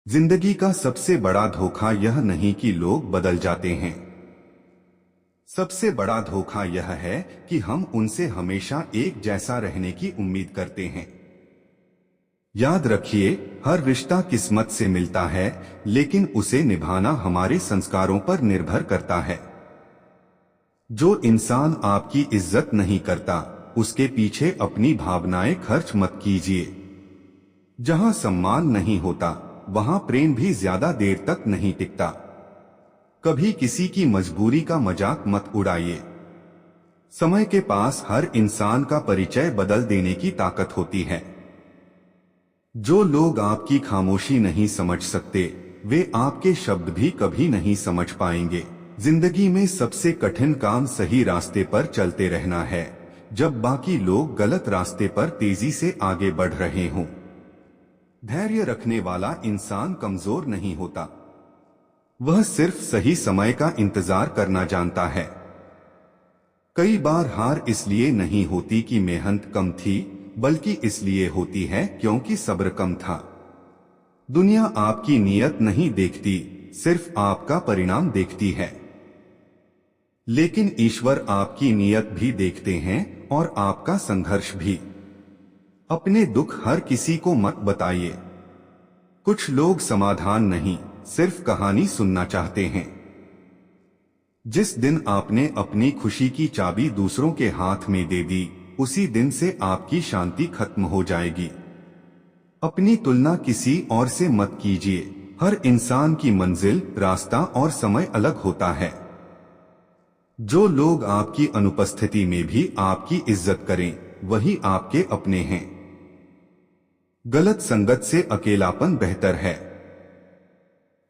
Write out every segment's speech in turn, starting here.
जिंदगी का सबसे बड़ा धोखा यह नहीं कि लोग बदल जाते हैं। सबसे बड़ा धोखा यह है कि हम उनसे हमेशा एक जैसा रहने की उम्मीद करते हैं। याद रखिए, हर रिश्ता किस्मत से मिलता है, लेकिन उसे निभाना हमारे संस्कारों पर निर्भर करता है। जो इंसान आपकी इज्जत नहीं करता, उसके पीछे अपनी भावनाएं खर्च मत कीजिए। जहां सम्मान नहीं होता, वहां प्रेम भी ज्यादा देर तक नहीं टिकता। कभी किसी की मजबूरी का मजाक मत उड़ाइए। समय के पास हर इंसान का परिचय बदल देने की ताकत होती है। जो लोग आपकी खामोशी नहीं समझ सकते, वे आपके शब्द भी कभी नहीं समझ पाएंगे। जिंदगी में सबसे कठिन काम सही रास्ते पर चलते रहना है, जब बाकी लोग गलत रास्ते पर तेजी से आगे बढ़ रहे हों। धैर्य रखने वाला इंसान कमजोर नहीं होता, वह सिर्फ सही समय का इंतजार करना जानता है। कई बार हार इसलिए नहीं होती कि मेहनत कम थी, बल्कि इसलिए होती है क्योंकि सब्र कम था। दुनिया आपकी नीयत नहीं देखती, सिर्फ आपका परिणाम देखती है। लेकिन ईश्वर आपकी नीयत भी देखते हैं और आपका संघर्ष भी। अपने दुख हर किसी को मत बताइए। कुछ लोग समाधान नहीं, सिर्फ कहानी सुनना चाहते हैं। जिस दिन आपने अपनी खुशी की चाबी दूसरों के हाथ में दे दी, उसी दिन से आपकी शांति खत्म हो जाएगी। अपनी तुलना किसी और से मत कीजिए। हर इंसान की मंजिल, रास्ता और समय अलग होता है। जो लोग आपकी अनुपस्थिति में भी आपकी इज्जत करें, वही आपके अपने हैं। गलत संगत से अकेलापन बेहतर है,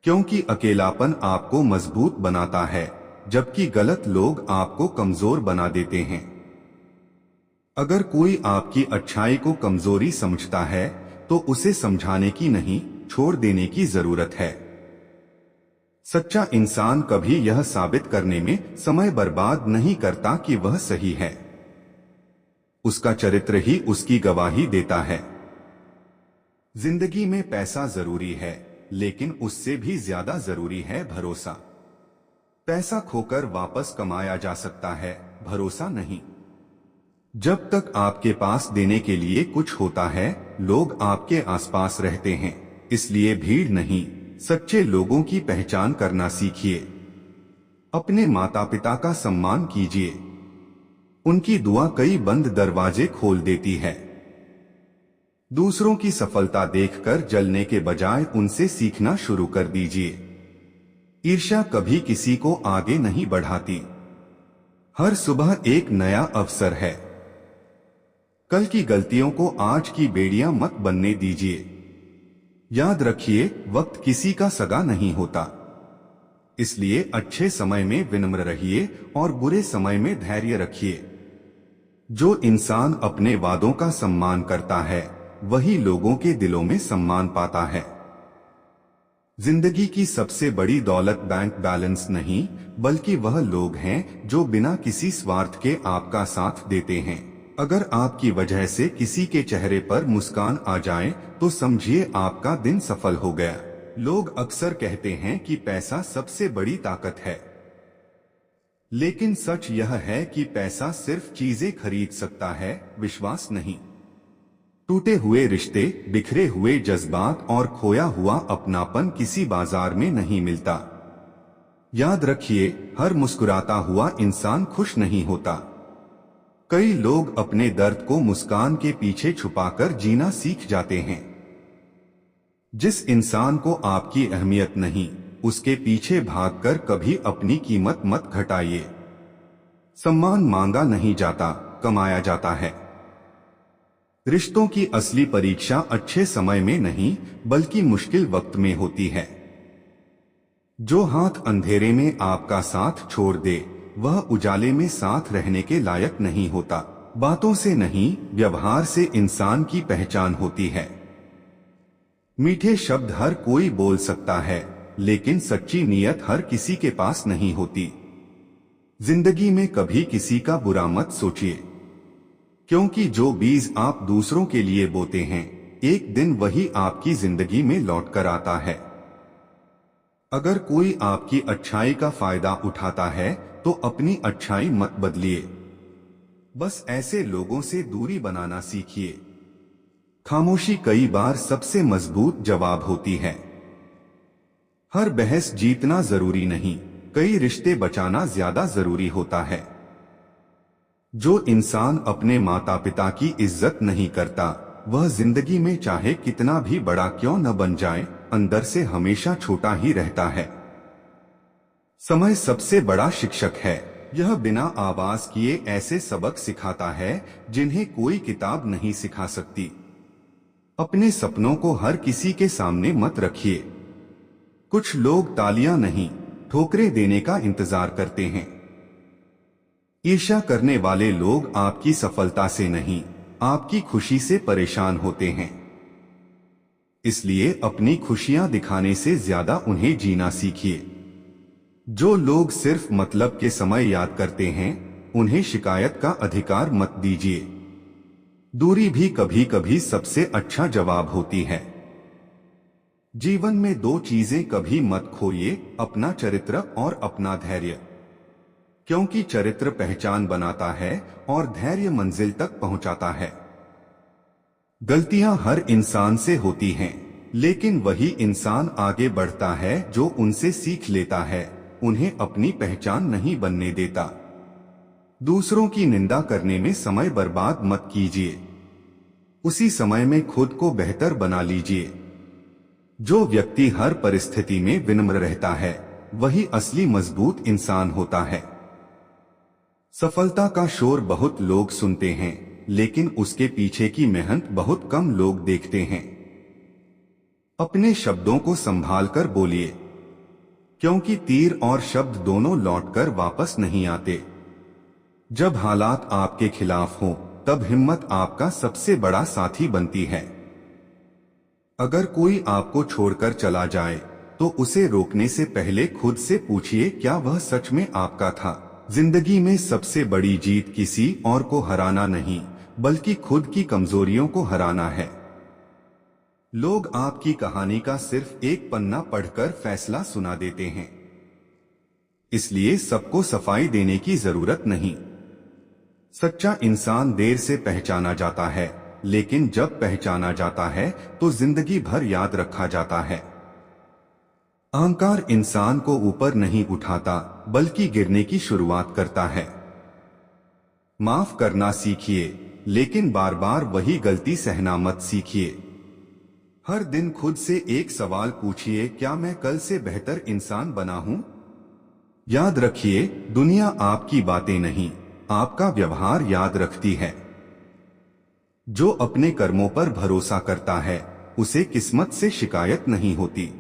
क्योंकि अकेलापन आपको मजबूत बनाता है, जबकि गलत लोग आपको कमजोर बना देते हैं। अगर कोई आपकी अच्छाई को कमजोरी समझता है, तो उसे समझाने की नहीं, छोड़ देने की जरूरत है। सच्चा इंसान कभी यह साबित करने में समय बर्बाद नहीं करता कि वह सही है। उसका चरित्र ही उसकी गवाही देता है। जिंदगी में पैसा जरूरी है, लेकिन उससे भी ज्यादा जरूरी है भरोसा। पैसा खोकर वापस कमाया जा सकता है, भरोसा नहीं। जब तक आपके पास देने के लिए कुछ होता है, लोग आपके आसपास रहते हैं। इसलिए भीड़ नहीं, सच्चे लोगों की पहचान करना सीखिए। अपने माता पिता का सम्मान कीजिए, उनकी दुआ कई बंद दरवाजे खोल देती है। दूसरों की सफलता देखकर जलने के बजाय उनसे सीखना शुरू कर दीजिए। ईर्ष्या कभी किसी को आगे नहीं बढ़ाती। हर सुबह एक नया अवसर है। कल की गलतियों को आज की बेड़ियां मत बनने दीजिए। याद रखिए, वक्त किसी का सगा नहीं होता। इसलिए अच्छे समय में विनम्र रहिए और बुरे समय में धैर्य रखिए। जो इंसान अपने वादों का सम्मान करता है, वही लोगों के दिलों में सम्मान पाता है। जिंदगी की सबसे बड़ी दौलत बैंक बैलेंस नहीं, बल्कि वह लोग हैं जो बिना किसी स्वार्थ के आपका साथ देते हैं। अगर आपकी वजह से किसी के चेहरे पर मुस्कान आ जाए, तो समझिए आपका दिन सफल हो गया। लोग अक्सर कहते हैं कि पैसा सबसे बड़ी ताकत है, लेकिन सच यह है कि पैसा सिर्फ चीजें खरीद सकता है, विश्वास नहीं। टूटे हुए रिश्ते, बिखरे हुए जज्बात और खोया हुआ अपनापन किसी बाजार में नहीं मिलता। याद रखिए, हर मुस्कुराता हुआ इंसान खुश नहीं होता। कई लोग अपने दर्द को मुस्कान के पीछे छुपाकर जीना सीख जाते हैं। जिस इंसान को आपकी अहमियत नहीं, उसके पीछे भागकर कभी अपनी कीमत मत घटाइए। सम्मान मांगा नहीं जाता, कमाया जाता है। रिश्तों की असली परीक्षा अच्छे समय में नहीं, बल्कि मुश्किल वक्त में होती है। जो हाथ अंधेरे में आपका साथ छोड़ दे, वह उजाले में साथ रहने के लायक नहीं होता। बातों से नहीं, व्यवहार से इंसान की पहचान होती है। मीठे शब्द हर कोई बोल सकता है, लेकिन सच्ची नीयत हर किसी के पास नहीं होती। जिंदगी में कभी किसी का बुरा मत सोचिए, क्योंकि जो बीज आप दूसरों के लिए बोते हैं, एक दिन वही आपकी जिंदगी में लौट कर आता है। अगर कोई आपकी अच्छाई का फायदा उठाता है तो अपनी अच्छाई मत बदलिए, बस ऐसे लोगों से दूरी बनाना सीखिए। खामोशी कई बार सबसे मजबूत जवाब होती है। हर बहस जीतना जरूरी नहीं, कई रिश्ते बचाना ज्यादा जरूरी होता है। जो इंसान अपने माता पिता की इज्जत नहीं करता, वह जिंदगी में चाहे कितना भी बड़ा क्यों न बन जाए, अंदर से हमेशा छोटा ही रहता है। समय सबसे बड़ा शिक्षक है। यह बिना आवाज किए ऐसे सबक सिखाता है जिन्हें कोई किताब नहीं सिखा सकती। अपने सपनों को हर किसी के सामने मत रखिए। कुछ लोग तालियां नहीं, ठोकरें देने का इंतजार करते हैं। ईर्ष्या करने वाले लोग आपकी सफलता से नहीं, आपकी खुशी से परेशान होते हैं। इसलिए अपनी खुशियां दिखाने से ज्यादा उन्हें जीना सीखिए। जो लोग सिर्फ मतलब के समय याद करते हैं, उन्हें शिकायत का अधिकार मत दीजिए। दूरी भी कभी कभी सबसे अच्छा जवाब होती है। जीवन में दो चीजें कभी मत खोइए, अपना चरित्र और अपना धैर्य। क्योंकि चरित्र पहचान बनाता है और धैर्य मंजिल तक पहुंचाता है। गलतियां हर इंसान से होती हैं, लेकिन वही इंसान आगे बढ़ता है जो उनसे सीख लेता है, उन्हें अपनी पहचान नहीं बनने देता। दूसरों की निंदा करने में समय बर्बाद मत कीजिए, उसी समय में खुद को बेहतर बना लीजिए। जो व्यक्ति हर परिस्थिति में विनम्र रहता है, वही असली मजबूत इंसान होता है। सफलता का शोर बहुत लोग सुनते हैं, लेकिन उसके पीछे की मेहनत बहुत कम लोग देखते हैं। अपने शब्दों को संभाल कर बोलिए, क्योंकि तीर और शब्द दोनों लौटकर वापस नहीं आते। जब हालात आपके खिलाफ हों, तब हिम्मत आपका सबसे बड़ा साथी बनती है। अगर कोई आपको छोड़कर चला जाए, तो उसे रोकने से पहले खुद से पूछिए, क्या वह सच में आपका था? जिंदगी में सबसे बड़ी जीत किसी और को हराना नहीं, बल्कि खुद की कमजोरियों को हराना है। लोग आपकी कहानी का सिर्फ एक पन्ना पढ़कर फैसला सुना देते हैं, इसलिए सबको सफाई देने की जरूरत नहीं। सच्चा इंसान देर से पहचाना जाता है, लेकिन जब पहचाना जाता है तो जिंदगी भर याद रखा जाता है। अहंकार इंसान को ऊपर नहीं उठाता, बल्कि गिरने की शुरुआत करता है। माफ करना सीखिए, लेकिन बार बार वही गलती सहना मत सीखिए। हर दिन खुद से एक सवाल पूछिए, क्या मैं कल से बेहतर इंसान बना हूं? याद रखिए, दुनिया आपकी बातें नहीं, आपका व्यवहार याद रखती है। जो अपने कर्मों पर भरोसा करता है, उसे किस्मत से शिकायत नहीं होती।